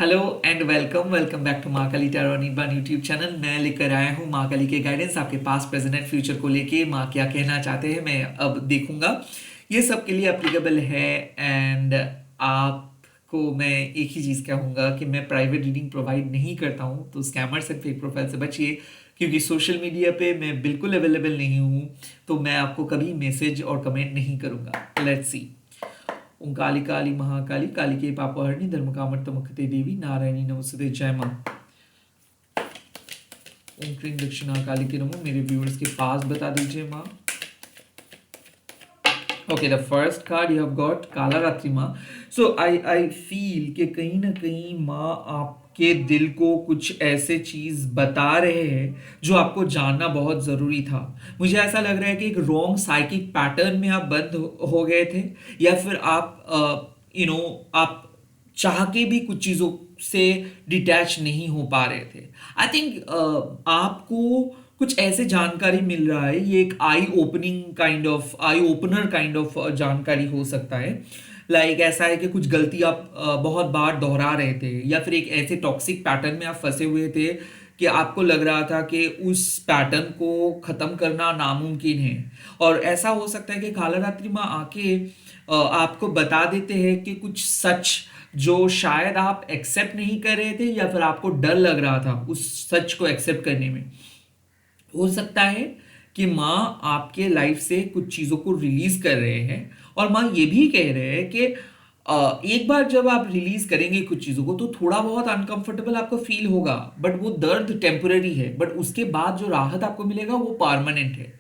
Hello and welcome welcome back to Mahakali tarot Nibban YouTube channel. मैं लेकर आया हूँ महाकाली के गाइडेंस आपके पास प्रेजेंट एंड फ्यूचर को लेके। माँ क्या कहना चाहते हैं मैं अब देखूंगा। ये सब के लिए अप्लीकेबल है। एंड आपको मैं एक ही चीज़ कहूँगा कि मैं प्राइवेट रीडिंग प्रोवाइड नहीं करता हूँ, तो स्कैमर्स एंड फेक प्रोफाइल से बचिए, क्योंकि सोशल मीडिया पे मैं बिल्कुल अवेलेबल नहीं हूँ। तो मैं आपको कभी मैसेज और कमेंट नहीं करूँगा। Let's see. ओम काली काली महाकाली कालिके पापहरणी धर्म कामर्तमुखते देवी नारायणी नमस्ते। जय मां। ओम क्रीम दक्षिणा काली के नमो। मेरे व्यूअर्स के पास बता दीजिए मां। Okay, the first card you have got काला रात्रि माँ। सो आई फील कि कहीं ना कहीं माँ आपके दिल को कुछ ऐसे चीज बता रहे हैं जो आपको जानना बहुत जरूरी था। मुझे ऐसा लग रहा है कि एक रॉन्ग साइकिक पैटर्न में आप बंद हो गए थे, या फिर आप आप चाह के भी कुछ चीजों से डिटैच नहीं हो पा रहे थे। आई थिंक आपको कुछ ऐसे जानकारी मिल रहा है। ये एक आई ओपनर काइंड ऑफ जानकारी हो सकता है। ऐसा है कि कुछ गलती आप बहुत बार दोहरा रहे थे, या फिर एक ऐसे टॉक्सिक पैटर्न में आप फंसे हुए थे कि आपको लग रहा था कि उस पैटर्न को खत्म करना नामुमकिन है। और ऐसा हो सकता है कि काला रात्रि माँ आके आपको बता देते हैं कि कुछ सच जो शायद आप एक्सेप्ट नहीं कर रहे थे, या फिर आपको डर लग रहा था उस सच को एक्सेप्ट करने में। हो सकता है कि माँ आपके लाइफ से कुछ चीज़ों को रिलीज कर रहे हैं, और माँ ये भी कह रहे हैं कि एक बार जब आप रिलीज करेंगे कुछ चीज़ों को, तो थोड़ा बहुत अनकंफर्टेबल आपको फील होगा, बट वो दर्द टेम्पररी है। बट उसके बाद जो राहत आपको मिलेगा वो परमानेंट है।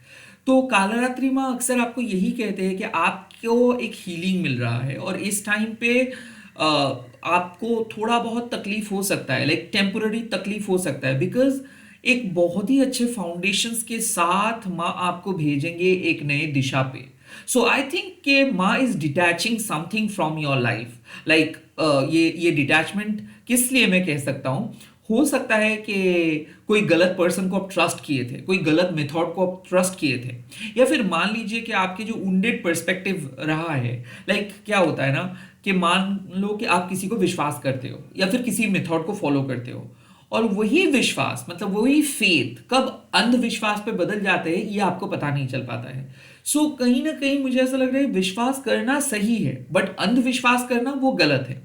तो काला रात्रि माँ अक्सर आपको यही कहते हैं कि आपको एक हीलिंग मिल रहा है, और इस टाइम पे आपको थोड़ा बहुत तकलीफ हो सकता है, टेम्पररी तकलीफ हो सकता है, बिकॉज एक बहुत ही अच्छे फाउंडेशंस के साथ माँ आपको भेजेंगे एक नए दिशा पे। सो आई थिंक कि माँ is detaching something from your life. ये डिटैचमेंट किस लिए मैं कह सकता हूँ, हो सकता है कि कोई गलत पर्सन को आप ट्रस्ट किए थे, कोई गलत मेथड को आप ट्रस्ट किए थे, या फिर मान लीजिए कि आपके जो उंडेड पर्सपेक्टिव रहा है। क्या होता है ना, कि मान लो कि आप किसी को विश्वास करते हो, या फिर किसी मेथड को फॉलो करते हो, और वही विश्वास मतलब वही फेथ कब अंधविश्वास पे बदल जाते हैं ये आपको पता नहीं चल पाता है। कहीं ना कहीं मुझे ऐसा लग रहा है विश्वास करना सही है, बट अंधविश्वास करना वो गलत है।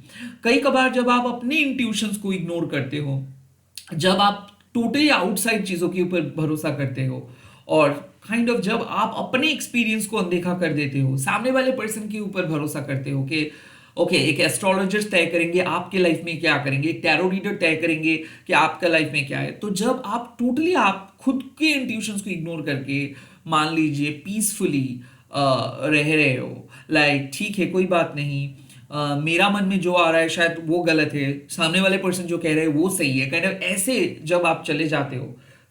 कई कबार जब आप अपने इंट्यूशंस को इग्नोर करते हो, जब आप टोटली आउटसाइड चीजों के ऊपर भरोसा करते हो, और जब आप अपने एक्सपीरियंस को अनदेखा कर देते हो, सामने वाले पर्सन के ऊपर भरोसा करते हो कि ओके एक एस्ट्रोलॉजर तय करेंगे आपके लाइफ में क्या करेंगे, एक टैरो रीडर तय करेंगे कि आपका लाइफ में क्या है। तो जब आप टोटली आप खुद के इंट्यूशंस को इग्नोर करके मान लीजिए पीसफुली रह रहे हो, ठीक है कोई बात नहीं, मेरा मन में जो आ रहा है शायद वो गलत है, सामने वाले पर्सन जो कह रहे हैं वो सही है, ऐसे जब आप चले जाते हो,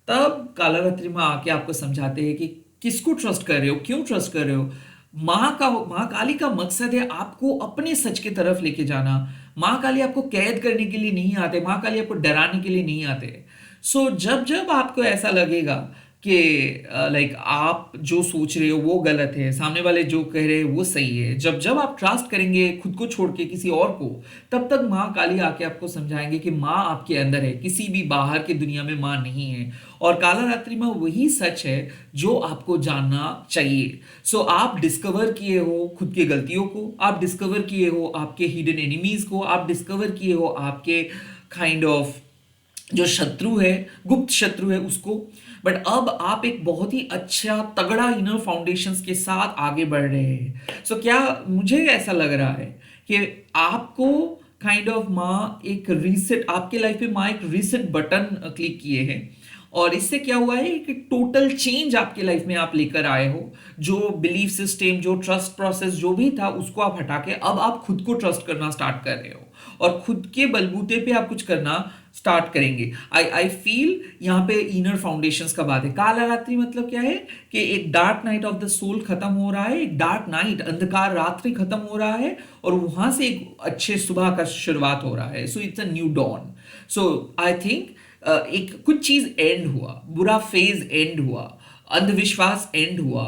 तब काला रात्रि माँ आके आपको समझाते हैं कि किसको ट्रस्ट कर रहे हो, क्यों ट्रस्ट कर रहे हो। माँ काली का मकसद है आपको अपने सच की तरफ लेके जाना। माँ काली आपको कैद करने के लिए नहीं आते, माँ काली आपको डराने के लिए नहीं आते। जब जब आपको ऐसा लगेगा कि आप जो सोच रहे हो वो गलत है, सामने वाले जो कह रहे हैं वो सही है, जब जब आप ट्रस्ट करेंगे खुद को छोड़ के किसी और को, तब तक माँ काली आके आपको समझाएंगे कि माँ आपके अंदर है, किसी भी बाहर की दुनिया में माँ नहीं है। और काला रात्रि माँ वही सच है जो आपको जानना चाहिए। आप डिस्कवर किए हो खुद की गलतियों को, आप डिस्कवर किए हो आपके हिडन एनिमीज को, आप डिस्कवर किए हो आपके काइंड ऑफ जो शत्रु है, गुप्त शत्रु है उसको। बट अब आप एक बहुत ही अच्छा तगड़ा इनर फाउंडेशंस के साथ आगे बढ़ रहे हैं। क्या मुझे ऐसा लग रहा है कि आपको माँ एक रीसेट, आपके लाइफ में माँ एक रीसेट बटन क्लिक किए हैं, और इससे क्या हुआ है कि टोटल चेंज आपके लाइफ में आप लेकर आए हो। जो बिलीफ सिस्टम, जो ट्रस्ट प्रोसेस जो भी था उसको आप हटा के अब आप खुद को ट्रस्ट करना स्टार्ट कर रहे हो, और खुद के बलबूते पे आप कुछ करना स्टार्ट करेंगे। आई फील यहाँ पे इनर फाउंडेशंस का बात है। काला रात्रि मतलब क्या है कि एक dark night of the soul खत्म हो रहा है, एक डार्क नाइट अंधकार रात्रि खत्म हो रहा है, और वहां से एक अच्छे सुबह का शुरुआत हो रहा है। It's a new dawn. I think एक कुछ चीज एंड हुआ, बुरा फेज एंड हुआ, अंधविश्वास एंड हुआ,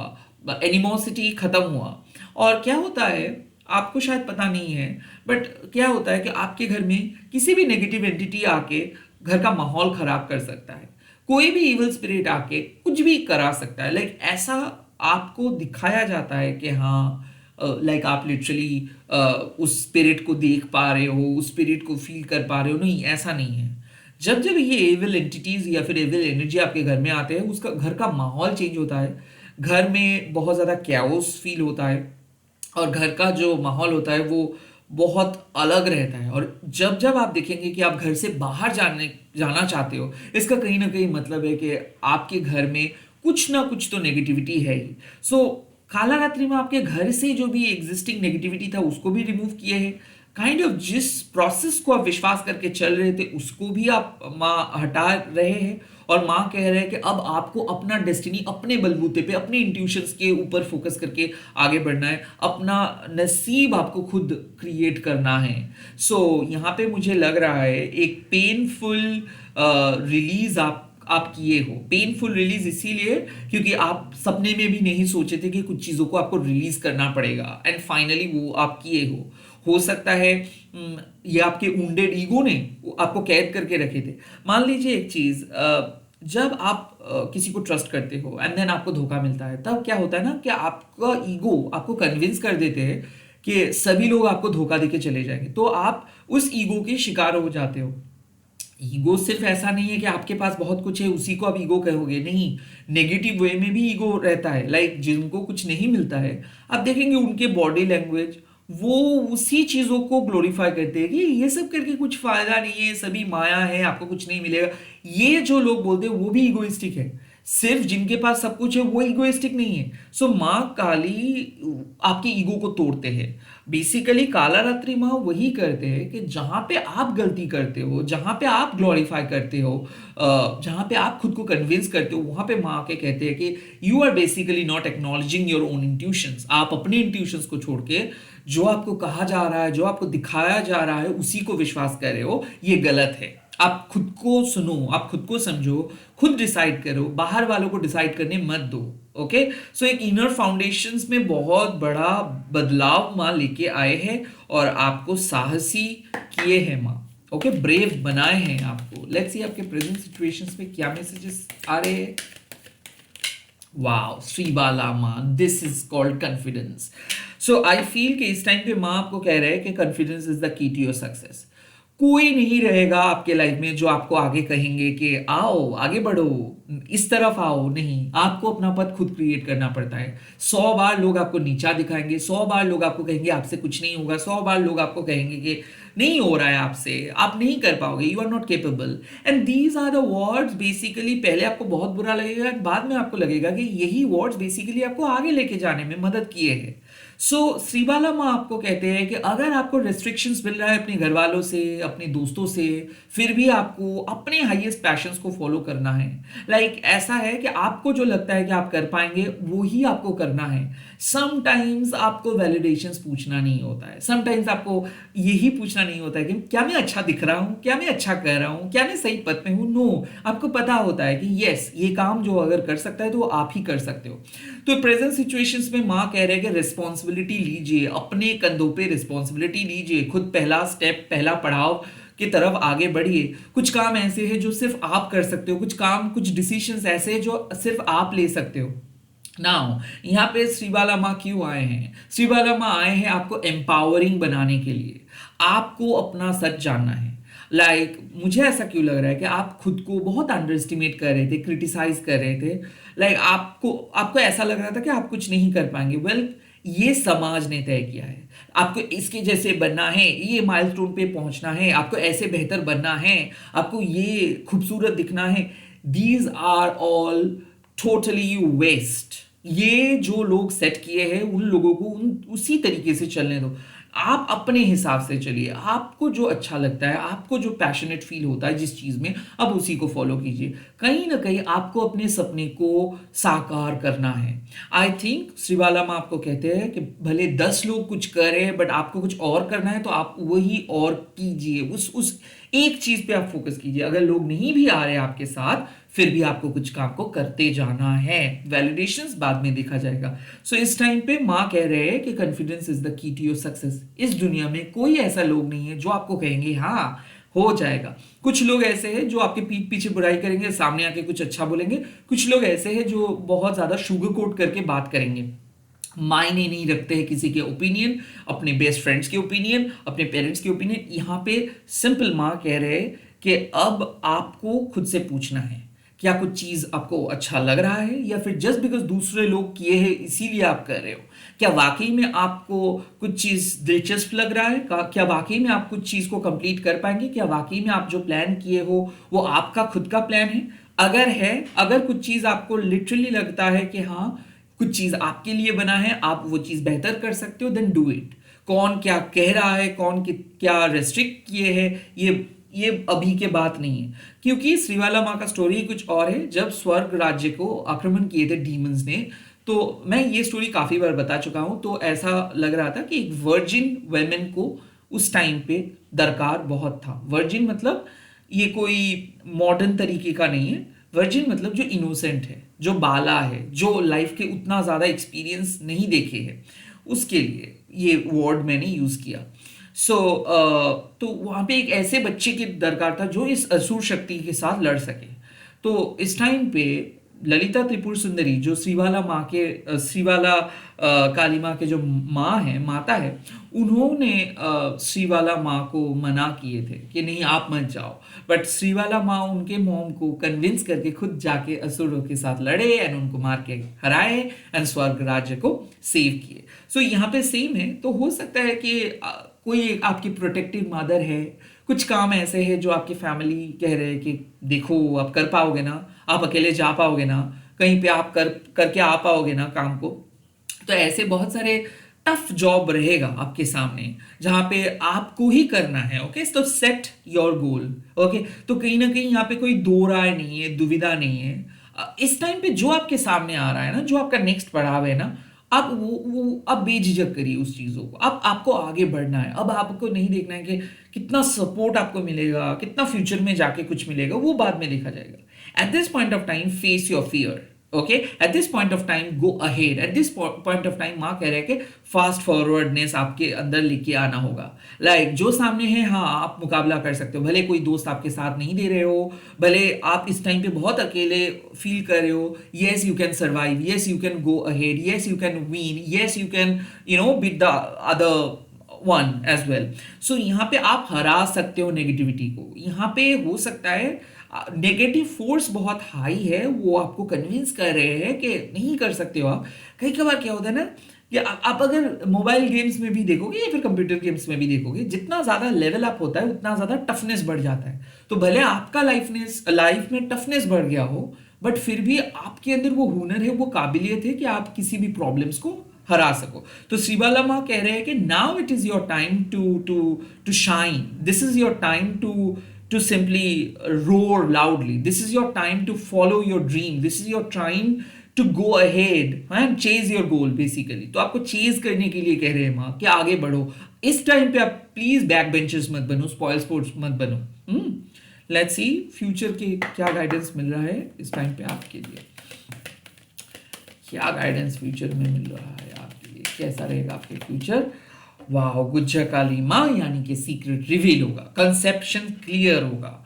एनिमोसिटी खत्म हुआ। और क्या होता है आपको शायद पता नहीं है, बट क्या होता है कि आपके घर में किसी भी नेगेटिव एंटिटी आके घर का माहौल खराब कर सकता है। कोई भी इविल स्पिरिट आके कुछ भी करा सकता है। लाइक ऐसा आपको दिखाया जाता है कि हाँ, लाइक आप लिटरली उस स्पिरिट को देख पा रहे हो, उस स्पिरिट को फील कर पा रहे हो। नहीं, ऐसा नहीं है। जब जब ये एविल एंटिटीज या फिर एविल एनर्जी आपके घर में आते हैं, उसका घर का माहौल चेंज होता है, घर में बहुत ज़्यादा कैओस फील होता है, और घर का जो माहौल होता है वो बहुत अलग रहता है। और जब जब आप देखेंगे कि आप घर से बाहर जाना चाहते हो, इसका कहीं ना कहीं मतलब है कि आपके घर में कुछ ना कुछ तो नेगेटिविटी है ही। सो काला रात्रि में आपके घर से जो भी एग्जिस्टिंग नेगेटिविटी था उसको भी रिमूव किए हैं। काइंड ऑफ जिस प्रोसेस को आप विश्वास करके चल रहे थे उसको भी आप माँ हटा रहे हैं, और माँ कह रहे हैं कि अब आपको अपना डेस्टिनी अपने बलबूते पे, अपने इंट्यूशंस के ऊपर फोकस करके आगे बढ़ना है, अपना नसीब आपको खुद क्रिएट करना है। सो यहाँ पे मुझे लग रहा है एक पेनफुल रिलीज आप किए हो। पेनफुल रिलीज इसीलिए क्योंकि आप सपने में भी नहीं सोचे थे कि कुछ चीज़ों को आपको रिलीज करना पड़ेगा, एंड फाइनली वो आप किए हो सकता है ये आपके वुंडेड ईगो ने आपको कैद करके रखे थे। मान लीजिए एक चीज़, जब आप किसी को ट्रस्ट करते हो एंड देन आपको धोखा मिलता है, तब क्या होता है ना कि आपका ईगो आपको कन्विंस कर देते हैं कि सभी लोग आपको धोखा देके चले जाएंगे, तो आप उस ईगो के शिकार हो जाते हो। ईगो सिर्फ ऐसा नहीं है कि आपके पास बहुत कुछ है उसी को आप ईगो कहोगे, नहीं, नेगेटिव वे में भी ईगो रहता है। लाइक जिनको कुछ नहीं मिलता है, आप देखेंगे उनके बॉडी लैंग्वेज, वो उसी चीजों को ग्लोरीफाई करते हैं कि ये सब करके कुछ फायदा नहीं है, सभी माया है, आपको कुछ नहीं मिलेगा। ये जो लोग बोलते हैं वो भी इगोइस्टिक है। सिर्फ जिनके पास सब कुछ है वो इगोइस्टिक नहीं है। सो माँ काली आपके ईगो को तोड़ते हैं। बेसिकली काला रात्रि माँ वही करते हैं कि जहां पे आप गलती करते हो, जहां पे आप ग्लोरीफाई करते हो, जहां पे आप खुद को कन्विंस करते हो, वहां पे माँ के कहते हैं कि you are basically not acknowledging your own intuitions. आप अपने इंट्यूशंस को छोड़ के जो आपको कहा जा रहा है, जो आपको दिखाया जा रहा है, उसी को विश्वास कर रहे हो। ये गलत है। आप खुद को सुनो, आप खुद को समझो, खुद डिसाइड करो, बाहर वालों को डिसाइड करने मत दो। ओके, सो एक इनर फाउंडेशंस में बहुत बड़ा बदलाव माँ लेके आए हैं और आपको साहसी किए हैं माँ। ओके, ब्रेव बनाए हैं आपको। लेट्स सी आपके प्रेजेंट सिचुएशंस में क्या मैसेजेस आ रहे हैं। वाओ, श्री बाला माँ, this is called confidence. So I feel कि इस टाइम पे माँ आपको कह रहे हैं कि confidence is the key to your success. कोई नहीं रहेगा आपके लाइफ में जो आपको आगे कहेंगे कि आओ आगे बढ़ो, इस तरफ आओ। नहीं, आपको अपना पथ खुद क्रिएट करना पड़ता है। 100 बार लोग आपको नीचा दिखाएंगे, 100 बार लोग आपको कहेंगे आपसे कुछ नहीं होगा, 100 बार लोग आपको कहेंगे कि नहीं हो रहा है आपसे, आप नहीं कर पाओगे, you are not capable. And these are the words basically, पहले आपको बहुत बुरा लगेगा, बाद में आपको लगेगा कि यही वर्ड्स बेसिकली आपको आगे लेके जाने में मदद किए हैं। सो श्रीबाला माँ आपको कहते हैं कि अगर आपको रेस्ट्रिक्शंस मिल रहा है अपने घर वालों से, अपने दोस्तों से, फिर भी आपको अपने हाईएस्ट पैशंस को फॉलो करना है। लाइक ऐसा है कि आपको जो लगता है कि आप कर पाएंगे वो ही आपको करना है। समटाइम्स आपको वैलिडेशंस पूछना नहीं होता है, समटाइम्स आपको यही पूछना नहीं होता है कि क्या मैं अच्छा दिख रहा हूँ, क्या मैं अच्छा कर रहा हूँ, क्या मैं सही पथ में हूँ। नो, आपको पता होता है कि यस, ये काम जो अगर कर सकता है तो आप ही कर सकते हो। तो प्रेजेंट सिचुएशंस में माँ कह रहे हैं कि रिस्पॉन्सिबिलिटी लीजिए, अपने कंधों पे रिस्पॉन्सिबिलिटी लीजिए, खुद पहला स्टेप, पहला पड़ाव की तरफ आगे बढ़िए। कुछ काम ऐसे हैं जो सिर्फ आप कर सकते हो, कुछ काम, कुछ डिसीजंस ऐसे हैं जो सिर्फ आप ले सकते हो। नाउ यहाँ पे श्रीबाला माँ क्यों आए हैं? श्रीबाला माँ आए हैं आपको एम्पावरिंग बनाने के लिए। आपको अपना सच जानना है। मुझे ऐसा क्यों लग रहा है कि आप खुद को बहुत अंडर एस्टिमेट कर रहे थे, क्रिटिसाइज कर रहे थे। आपको ऐसा लग रहा था कि आप कुछ नहीं कर पाएंगे। ये समाज ने तय किया है, आपको इसके जैसे बनना है, ये माइलस्टोन पे पहुंचना है, आपको ऐसे बेहतर बनना है, आपको ये खूबसूरत दिखना है। These are all totally waste. ये जो लोग सेट किए हैं उन लोगों को उसी तरीके से चलने दो। आप अपने हिसाब से चलिए, आपको जो अच्छा लगता है, आपको जो पैशनेट फील होता है जिस चीज में, अब उसी को फॉलो कीजिए। कहीं ना कहीं आपको अपने सपने को साकार करना है। आई थिंक श्रीबाला माँ आपको कहते हैं कि भले 10 लोग कुछ करें बट आपको कुछ और करना है तो आप वही और कीजिए, उस एक चीज पे आप फोकस कीजिए। अगर लोग नहीं भी आ रहे आपके साथ फिर भी आपको कुछ काम को करते जाना है, वैलिडेशंस बाद में देखा जाएगा। सो इस टाइम पे माँ कह रहे हैं कि confidence is the key to your success. इस दुनिया में कोई ऐसा लोग नहीं है जो आपको कहेंगे हाँ हो जाएगा। कुछ लोग ऐसे हैं जो आपके पीठ पीछे बुराई करेंगे, सामने आके कुछ अच्छा बोलेंगे। कुछ लोग ऐसे हैं जो बहुत ज्यादा शुगर कोट करके बात करेंगे, मायने नहीं रखते हैं किसी के ओपिनियन, अपने बेस्ट फ्रेंड्स के ओपिनियन, अपने पेरेंट्स के ओपिनियन। यहाँ पे सिंपल माँ कह रहे हैं कि अब आपको खुद से पूछना है क्या कुछ चीज आपको अच्छा लग रहा है, या फिर जस्ट बिकॉज दूसरे लोग किए हैं इसीलिए आप कर रहे हो। क्या वाकई में आपको कुछ चीज दिलचस्प लग रहा है, क्या वाकई में आप कुछ चीज को कंप्लीट कर पाएंगे, क्या वाकई में आप जो प्लान किए हो वो आपका खुद का प्लान है। अगर है, अगर कुछ चीज आपको लिटरली लगता है कि हाँ कुछ चीज आपके लिए बना है, आप वो चीज बेहतर कर सकते हो, देन डू इट। कौन क्या कह रहा है, कौन क्या रेस्ट्रिक्ट किए है, ये अभी के बात नहीं है। क्योंकि श्रीवाला माँ का स्टोरी कुछ और है। जब स्वर्ग राज्य को आक्रमण किए थे डीमंस ने, तो मैं ये स्टोरी काफी बार बता चुका हूं, तो ऐसा लग रहा था कि एक वर्जिन वेमेन को उस टाइम पे दरकार बहुत था। वर्जिन मतलब ये कोई मॉडर्न तरीके का नहीं है। वर्जिन मतलब जो इनोसेंट है, जो बाला है, जो लाइफ के उतना ज्यादा एक्सपीरियंस नहीं देखे है, उसके लिए ये वर्ड मैंने यूज किया। तो वहां पे एक ऐसे बच्चे की दरकार था जो इस असुर शक्ति के साथ लड़ सके। तो इस टाइम पे ललिता त्रिपुर सुंदरी जो श्रीवाला माँ के श्रीवाला काली माँ के जो माँ है, माता है, उन्होंने श्रीवाला माँ को मना किए थे कि नहीं आप मत जाओ। बट श्रीवाला माँ उनके मॉम को कन्विंस करके खुद जाके असुरों के साथ लड़े एंड उनको मार के हराए एंड स्वर्ग राज्य को सेव किए। सो यहाँ पे सेम है। तो हो सकता है कि कोई आपकी प्रोटेक्टिव मदर है, कुछ काम ऐसे है जो आपकी फैमिली कह रहे हैं कि देखो आप कर पाओगे ना, आप अकेले जा पाओगे ना, कहीं पे आप करके आ पाओगे ना काम को। तो ऐसे बहुत सारे टफ जॉब रहेगा आपके सामने जहां पे आपको ही करना है। ओके, तो सेट योर गोल। ओके, तो कहीं ना कहीं यहाँ पे कोई दो राय नहीं है, दुविधा नहीं है। इस टाइम पे जो आपके सामने आ रहा है ना, जो आपका नेक्स्ट पड़ाव है ना, आप वो आप बेझिझक करिए उस चीजों को। अब आपको आगे बढ़ना है। अब आपको नहीं देखना है कि कितना सपोर्ट आपको मिलेगा, कितना फ्यूचर में जाके कुछ मिलेगा, वो बाद में देखा जाएगा। At this point of time face your fear. Okay, at this point of time go ahead. At this point of time माँ कह रहे हैं कि फास्ट फॉरवर्डनेस आपके अंदर लेके आना होगा। लाइक जो सामने है, हाँ आप मुकाबला कर सकते हो, भले कोई दोस्त आपके साथ नहीं दे रहे हो, भले आप इस टाइम पे बहुत अकेले फील कर रहे हो, yes you can survive, yes you can go ahead, yes you can win, yes you can beat the other one as well. So यहाँ पे आप हरा सकते हो नेगेटिविटी को। यहाँ पे हो सकता है नेगेटिव फोर्स बहुत हाई है, वो आपको कन्विंस कर रहे हैं कि नहीं कर सकते हो आप। कई कबार क्या होता है ना कि आप अगर मोबाइल गेम्स में भी देखोगे या फिर कंप्यूटर गेम्स में भी देखोगे, जितना ज्यादा लेवल अप होता है उतना ज्यादा टफनेस बढ़ जाता है। तो भले आपका लाइफ में टफनेस बढ़ गया हो, बट फिर भी आपके अंदर वो हुनर है, वो काबिलियत है कि आप किसी भी प्रॉब्लम्स को हरा सको। तो श्रीबाला माँ कह रहे हैं कि now it is your time to to to shine. This is your time to simply roar loudly. This is your time to follow your dream. This is your time to go ahead and chase your goal basically. तो आपको chase करने के लिए कह रहे हैं माँ कि आगे बढ़ो। इस टाइम पे आप प्लीज बैक बेंचर्स मत बनो, स्पॉइल स्पोर्ट्स मत बनो। लेट्स सी फ्यूचर के क्या गाइडेंस मिल रहा है इस टाइम पे आपके लिए। क्या गाइडेंस फ्यूचर में मिल रहा है आपके लिए, कैसा रहेगा आपके फ्यूचर। वाह, गुज्जा काली माँ यानी कि सीक्रेट रिवील होगा, कंसेप्शन क्लियर होगा।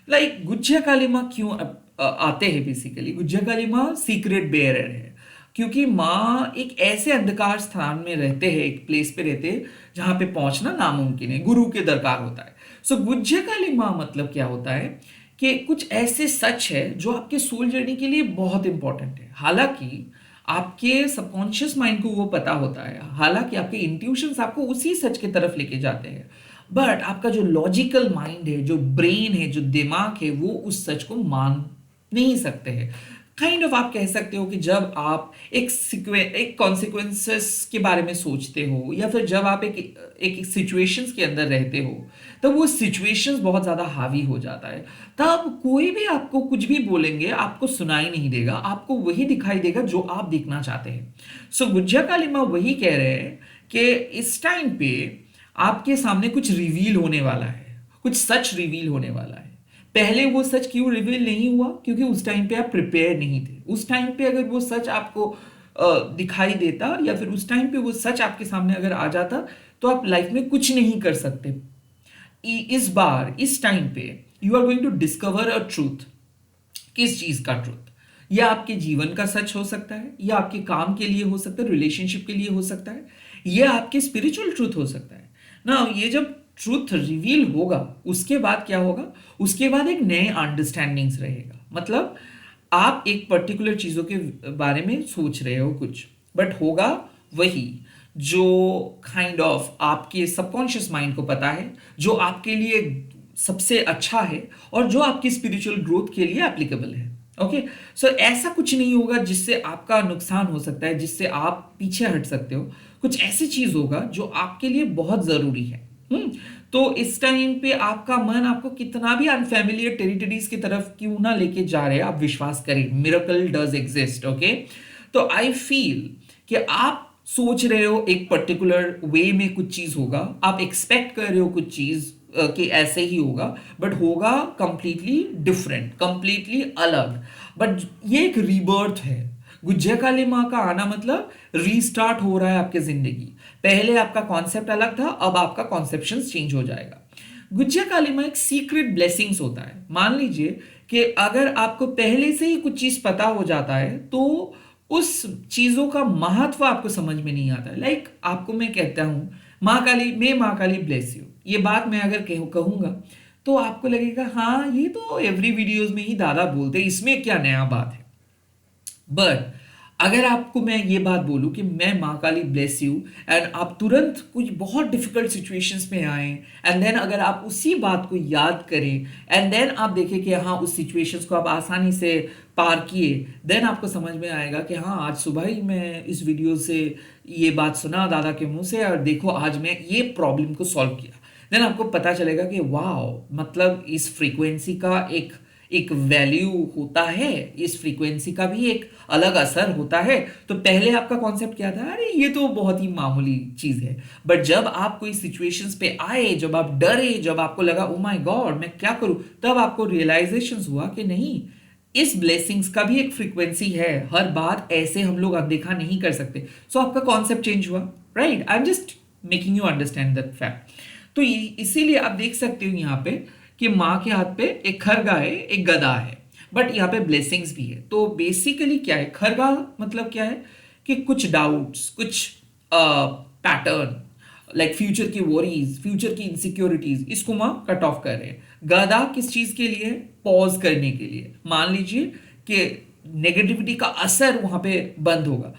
लाइक गुज्जा काली माँ क्यों आते हैं बेसिकली। गुज्जा काली माँ सीक्रेट बेयरर है, क्योंकि माँ एक ऐसे अंधकार स्थान में रहते हैं, एक प्लेस पे रहते हैं जहां पे पहुंचना नामुमकिन है, गुरु के दरकार होता है। सो गुज्जा काली माँ मतलब क्या होता है कि कुछ ऐसे सच है जो आपके सोल जर्नी के लिए बहुत इंपॉर्टेंट है। हालांकि आपके सबकॉन्शियस माइंड को वो पता होता है, हालांकि आपके इंट्यूशंस आपको उसी सच की तरफ लेके जाते हैं, बट आपका जो लॉजिकल माइंड है, जो ब्रेन है, जो दिमाग है, वो उस सच को मान नहीं सकते हैं। काइंड ऑफ आप कह सकते हो कि जब आप एक कॉन्सिक्वेंसेस के बारे में सोचते हो, या फिर जब आप एक सिचुएशंस के अंदर रहते हो, तब वो सिचुएशंस बहुत ज्यादा हावी हो जाता है। तब कोई भी आपको कुछ भी बोलेंगे आपको सुनाई नहीं देगा, आपको वही दिखाई देगा जो आप देखना चाहते हैं। सो गुज्जा काली माँ वही कह रहे हैं कि इस टाइम पे आपके सामने कुछ रिवील होने वाला है, कुछ सच रिवील होने वाला है। पहले वो सच क्यों रिवील नहीं हुआ? क्योंकि उस टाइम पे आप प्रिपेयर नहीं थे। उस टाइम पे अगर वो सच आपको दिखाई देता, या फिर उस टाइम पे वो सच आपके सामने अगर आ जाता, तो आप लाइफ में कुछ नहीं कर सकते। इस बार, इस टाइम पे you are going to discover a truth. किस चीज का ट्रूथ? यह आपके जीवन का सच हो सकता है, यह आपके काम के लिए हो सकता है, रिलेशनशिप के लिए हो सकता है, यह आपके स्पिरिचुअल ट्रूथ हो सकता है ना। ये जब ट्रूथ रिवील होगा, उसके बाद क्या होगा? उसके बाद एक नए अंडरस्टैंडिंग्स रहेगा। मतलब आप एक पर्टिकुलर चीजों के बारे में सोच रहे हो कुछ, बट होगा वही जो काइंड ऑफ आपके सबकॉन्शियस माइंड को पता है, जो आपके लिए सबसे अच्छा है, और जो आपकी स्पिरिचुअल ग्रोथ के लिए एप्लीकेबल है। ओके, सो ऐसा कुछ नहीं होगा जिससे आपका नुकसान हो सकता है, जिससे आप पीछे हट सकते हो। कुछ ऐसी चीज होगा जो आपके लिए बहुत जरूरी है। तो इस टाइम पे आपका मन आपको कितना भी अनफैमिलियर टेरिटरीज की तरफ क्यों ना लेके जा रहे हैं, आप विश्वास करें, मिरेकल डज एग्जिस्ट। ओके, तो आई फील कि आप सोच रहे हो एक पर्टिकुलर वे में कुछ चीज होगा, आप एक्सपेक्ट कर रहे हो कुछ चीज कि ऐसे ही होगा, बट होगा कंप्लीटली डिफरेंट, कंप्लीटली अलग। बट ये एक रीबर्थ है। गुज्जर काली माँ का आना मतलब रीस्टार्ट हो रहा है आपकी जिंदगी। पहले आपका कॉन्सेप्ट अलग था, अब आपका कॉन्सेप्शन चेंज हो जाएगा। गुज्जर काली माँ एक सीक्रेट ब्लेसिंग्स होता है। मान लीजिए कि अगर आपको पहले से ही कुछ चीज पता हो जाता है, तो उस चीजों का महत्व आपको समझ में नहीं आता है। लाइक आपको मैं कहता हूं, माँ काली ब्लेस यू, ये बात मैं अगर कहूंगा, तो आपको लगेगा हाँ ये तो एवरी वीडियोस में ही दादा बोलते हैं, इसमें क्या नया बात है। बट अगर आपको मैं ये बात बोलूं कि मैं माँ काली ब्लेस यू, एंड आप तुरंत कुछ बहुत डिफिकल्ट सिचुएशंस में आए, एंड देन अगर आप उसी बात को याद करें, एंड देन आप देखें कि हाँ उस सिचुएशंस को आप आसानी से पार किए, देन आपको समझ में आएगा कि हाँ आज सुबह ही मैं इस वीडियो से ये बात सुना दादा के मुंह से, और देखो आज मैं ये प्रॉब्लम को सॉल्व किया। देन आपको पता चलेगा कि वाह, मतलब इस फ्रीक्वेंसी का एक एक वैल्यू होता है, इस फ्रीक्वेंसी का भी एक अलग असर होता है। तो पहले आपका कॉन्सेप्ट क्या था? अरे ये तो बहुत ही मामूली चीज है। बट जब आप कोई सिचुएशंस पे आए, जब आप डरे, जब आपको लगा ओ माय गॉड मैं क्या करूं, तब आपको रियलाइजेशन हुआ कि नहीं, इस ब्लेसिंग्स का भी एक फ्रीक्वेंसी है। हर बात ऐसे हम लोग अनदेखा नहीं कर सकते। सो आपका कॉन्सेप्ट चेंज हुआ, right? I am just making you understand that fact. तो इसीलिए आप देख सकते हो यहाँ पे कि माँ के हाथ पे एक खरगा है, एक गदा है, बट यहाँ पे ब्लेसिंग्स भी है। तो बेसिकली क्या है खरगा? मतलब क्या है कि कुछ डाउट्स, कुछ पैटर्न, लाइक फ्यूचर की वरीज, फ्यूचर की इनसिक्योरिटीज, इसको माँ कट ऑफ कर रहे हैं। गदा किस चीज के लिए? पॉज करने के लिए। मान लीजिए कि नेगेटिविटी का असर वहां पे बंद होगा।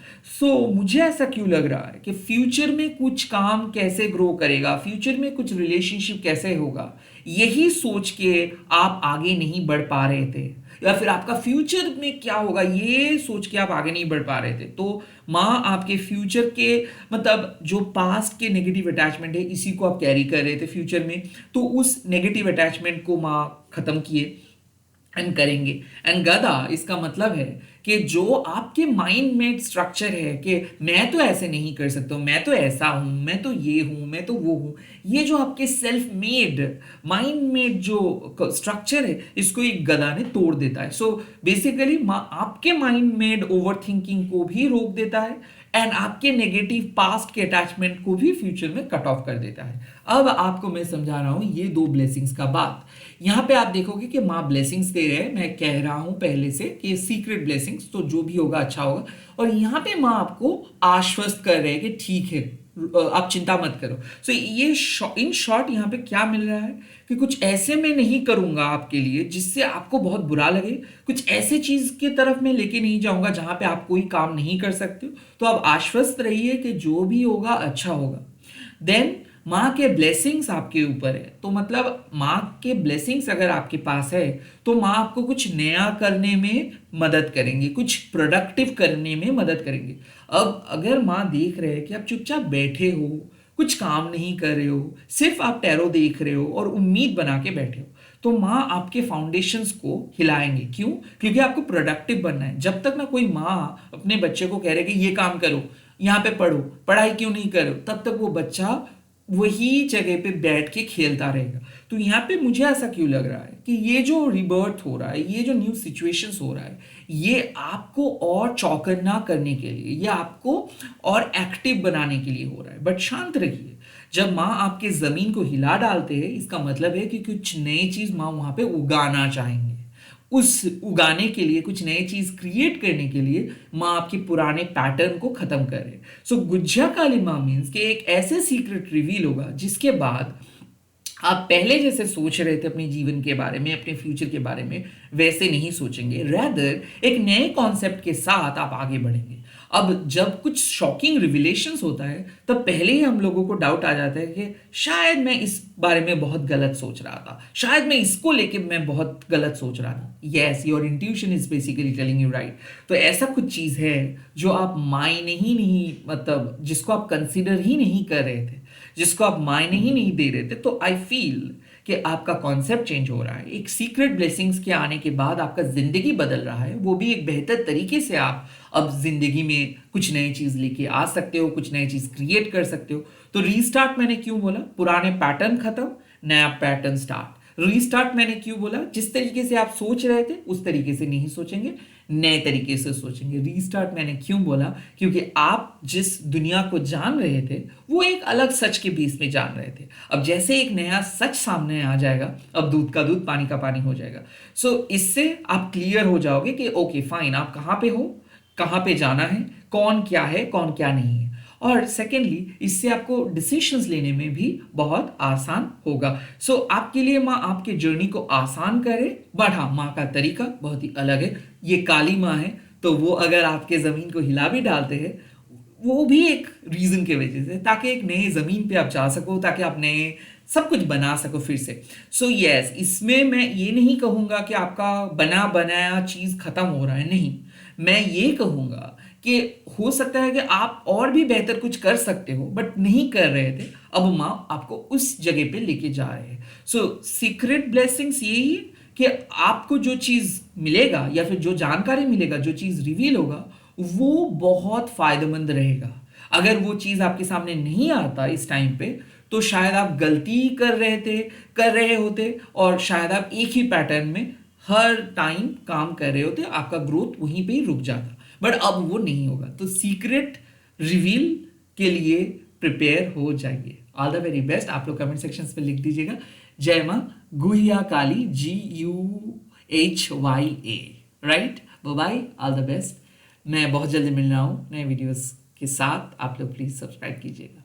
मुझे ऐसा क्यों लग रहा है कि फ्यूचर में कुछ काम कैसे ग्रो करेगा, फ्यूचर में कुछ रिलेशनशिप कैसे होगा, यही सोच के आप आगे नहीं बढ़ पा रहे थे, या फिर आपका फ्यूचर में क्या होगा ये सोच के आप आगे नहीं बढ़ पा रहे थे। तो माँ आपके फ्यूचर के, मतलब जो पास्ट के नेगेटिव अटैचमेंट है, इसी को आप कैरी कर रहे थे फ्यूचर में, तो उस नेगेटिव अटैचमेंट को माँ खत्म किए एंड करेंगे। एंड गदा इसका मतलब है कि जो आपके माइंड में स्ट्रक्चर है कि मैं तो ऐसे नहीं कर सकता हूं, मैं तो ऐसा हूं, मैं तो ये हूं, मैं तो वो हूं, ये जो आपके सेल्फ मेड माइंड मेड जो स्ट्रक्चर है, इसको एक गदा ने तोड़ देता है। बेसिकली आपके माइंड मेड ओवर थिंकिंग को भी रोक देता है, एंड आपके नेगेटिव पास्ट के अटैचमेंट को भी फ्यूचर में कट ऑफ कर देता है। अब आपको मैं समझा रहा हूं ये दो ब्लेसिंग्स का बात। यहां पे आप देखोगे कि माँ ब्लेसिंग्स दे रहे हैं, मैं कह रहा हूं पहले से कि सीक्रेट ब्लेसिंग्स, तो जो भी होगा अच्छा होगा। और यहां पे माँ आपको आश्वस्त कर रहे हैं कि ठीक है, आप चिंता मत करो। ये इन शॉर्ट यहाँ पे क्या मिल रहा है कि कुछ ऐसे मैं नहीं करूंगा आपके लिए जिससे आपको बहुत बुरा लगे, कुछ ऐसे चीज की तरफ मैं लेके नहीं जाऊंगा जहां पे आप कोई काम नहीं कर सकते हो। तो आप आश्वस्त रहिए कि जो भी होगा अच्छा होगा। देन माँ के ब्लेसिंग्स आपके ऊपर है, तो मतलब माँ के ब्लेसिंग्स अगर आपके पास है, तो माँ आपको कुछ नया करने में मदद करेंगे, कुछ प्रोडक्टिव करने में मदद करेंगे। अब अगर माँ देख रहे हैं कि आप चुपचाप बैठे हो, कुछ काम नहीं कर रहे हो, सिर्फ आप टैरो देख रहे हो और उम्मीद बना के बैठे हो, तो माँ आपके फाउंडेशंस को हिलाएंगे। क्यों? क्योंकि आपको प्रोडक्टिव बनना है। जब तक ना कोई माँ अपने बच्चे को कह रहे कि ये काम करो, यहाँ पे पढ़ो, पढ़ाई क्यों नहीं करो, तब तक वो बच्चा वही जगह पे बैठ के खेलता रहेगा। तो यहाँ पे मुझे ऐसा क्यों लग रहा है कि ये जो रिबर्थ हो रहा है, ये जो न्यू सिचुएशंस हो रहा है, ये आपको और चौकन्ना करने के लिए, ये आपको और एक्टिव बनाने के लिए हो रहा है। बट शांत रहिए। जब माँ आपके जमीन को हिला डालते हैं, इसका मतलब है कि कुछ नई चीज माँ वहां पे उगाना चाहेंगे। उस उगाने के लिए, कुछ नई चीज क्रिएट करने के लिए माँ आपके पुराने पैटर्न को खत्म करे। सो गुज्जा काली माँ मीन्स कि एक ऐसे सीक्रेट रिवील होगा जिसके बाद आप पहले जैसे सोच रहे थे अपने जीवन के बारे में, अपने फ्यूचर के बारे में, वैसे नहीं सोचेंगे। रैदर एक नए कॉन्सेप्ट के साथ आप आगे बढ़ेंगे। अब जब कुछ शॉकिंग रिविलेशंस होता है, तब पहले ही हम लोगों को डाउट आ जाता है कि शायद मैं इस बारे में बहुत गलत सोच रहा था, शायद मैं इसको लेके मैं बहुत गलत सोच रहा था। Yes, your intuition is basically telling you right. तो ऐसा कुछ चीज है जो आप मायने ही नहीं, मतलब जिसको आप कंसिडर ही नहीं कर रहे थे, जिसको आप मायने ही नहीं दे रहे थे। तो आई फील कि आपका कॉन्सेप्ट चेंज हो रहा है। एक सीक्रेट ब्लेसिंग्स के आने के बाद आपका जिंदगी बदल रहा है, वो भी एक बेहतर तरीके से। आप अब जिंदगी में कुछ नई चीज लेके आ सकते हो, कुछ नई चीज क्रिएट कर सकते हो। तो रीस्टार्ट मैंने क्यों बोला? पुराने पैटर्न खत्म, नया पैटर्न स्टार्ट। रीस्टार्ट मैंने क्यों बोला? जिस तरीके से आप सोच रहे थे उस तरीके से नहीं सोचेंगे, नए तरीके से सोचेंगे। रीस्टार्ट मैंने क्यों बोला? क्योंकि आप जिस दुनिया को जान रहे थे वो एक अलग सच के बेस में जान रहे थे। अब जैसे एक नया सच सामने आ जाएगा, अब दूध का दूध पानी का पानी हो जाएगा। सो इससे आप क्लियर हो जाओगे कि ओके फाइन, आप कहाँ पे हो, कहाँ पे जाना है, कौन क्या है, कौन क्या नहीं है। और सेकेंडली, इससे आपको डिसीशंस लेने में भी बहुत आसान होगा। सो आपके लिए माँ आपके जर्नी को आसान करे, बट हाँ, माँ का तरीका बहुत ही अलग है। ये काली माँ है, तो वो अगर आपके जमीन को हिला भी डालते हैं, वो भी एक रीजन के वजह से, ताकि एक नए जमीन पे आप जा सको, ताकि आप नए सब कुछ बना सको फिर से। सो यस, इसमें मैं ये नहीं कहूंगा कि आपका बना बनाया चीज खत्म हो रहा है, नहीं। मैं ये कहूंगा कि हो सकता है कि आप और भी बेहतर कुछ कर सकते हो, बट नहीं कर रहे थे। अब माँ आपको उस जगह पे लेके जा रहे हैं। सो सीक्रेट ब्लेसिंग्स यही है कि आपको जो चीज मिलेगा, या फिर जो जानकारी मिलेगा, जो चीज रिवील होगा, वो बहुत फायदेमंद रहेगा। अगर वो चीज आपके सामने नहीं आता इस टाइम पे, तो शायद आप गलती कर रहे होते, और शायद आप एक ही पैटर्न में हर टाइम काम कर रहे होते, आपका ग्रोथ वहीं पे ही रुक जाता। बट अब वो नहीं होगा। तो सीक्रेट रिवील के लिए प्रिपेयर हो जाइए। All the very best. आप लोग कमेंट सेक्शन में लिख दीजिएगा, जय मां Guhya Kali, GUHYA, right. Bye, all the best. मैं बहुत जल्दी मिल रहा हूँ नए वीडियोस के साथ। आप लोग प्लीज सब्सक्राइब कीजिएगा।